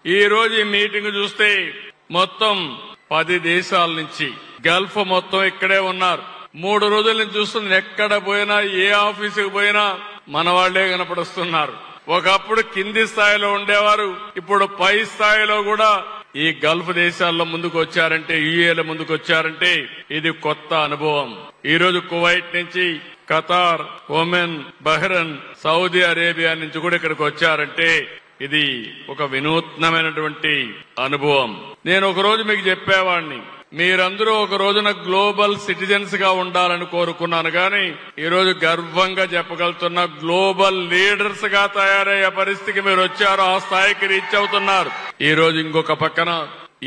ఈ రోజు ఈ మీటింగ్ చూస్తే మొత్తం 10 దేశాల నుంచి గల్ఫ్ మొత్తం ఇక్కడే ఉన్నారు. 3 రోజుల నుంచి చూస్తుంది, ఎక్కడ పోయినా ఏ ఆఫీసుకు పోయినా మన వాళ్లే కనపడుస్తున్నారు. ఒకప్పుడు కింది స్థాయిలో ఉండేవారు, ఇప్పుడు పై స్థాయిలో కూడా ఈ గల్ఫ్ దేశాల్లో ముందుకు వచ్చారంటే, యుఏలో ముందుకు వచ్చారంటే ఇది కొత్త అనుభవం. ఈ రోజు కువైట్ నుంచి, Qatar, Oman, Bahrain, Saudi Arabia నుంచి కూడా ఇక్కడికి వచ్చారంటే ఇది ఒక వినూత్నమైనటువంటి అనుభవం. నేను ఒక రోజు మీకు చెప్పేవాడిని, మీరందరూ ఒక రోజున గ్లోబల్ సిటిజన్స్ గా ఉండాలని కోరుకున్నాను, కానీ ఈ రోజు గర్వంగా చెప్పగలుగుతున్న గ్లోబల్ లీడర్స్ గా తయారయ్యే పరిస్థితికి మీరు వచ్చారు. ఆ స్థాయికి రీచ్ అవుతున్నారు. ఈ రోజు ఇంకొక పక్కన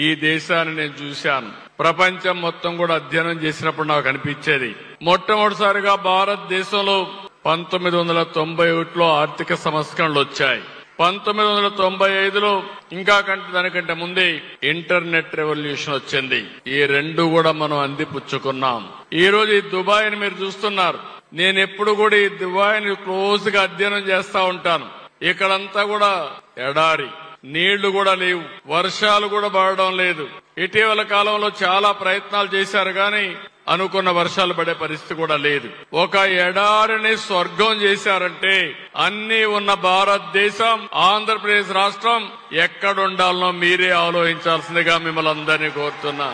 ఈ దేశాన్ని నేను చూశాను. ప్రపంచం మొత్తం కూడా అధ్యయనం చేసినప్పుడు నాకు అనిపించేది, మొట్టమొదటిసారిగా భారతదేశంలో 1991లో ఆర్థిక సంస్కరణలు వచ్చాయి. 1995లో ఇంకా దానికంటే ముందే ఇంటర్నెట్ రెవల్యూషన్ వచ్చింది. ఈ రెండు కూడా మనం అందిపుచ్చుకున్నాం. ఈ రోజు ఈ దుబాయ్ని మీరు చూస్తున్నారు. నేను ఎప్పుడు కూడా ఈ దుబాయ్ని క్లోజ్ గా అధ్యయనం చేస్తా ఉంటాను. ఇక్కడంతా కూడా ఎడారి, నీళ్లు కూడా లేవు, వర్షాలు కూడా పడడం లేదు. ఇటీవల కాలంలో చాలా ప్రయత్నాలు చేశారు, కానీ అనుకున్న వర్షాలు పడే పరిస్థితి కూడా లేదు. ఒక ఎడారిని స్వర్గం చేశారంటే అన్ని ఉన్న భారతదేశం, ఆంధ్రప్రదేశ్ రాష్ట్రం ఎక్కడుండాలనో మీరే ఆలోచించాల్సిందిగా మిమ్మల్ని అందరినీ కోరుతున్నా.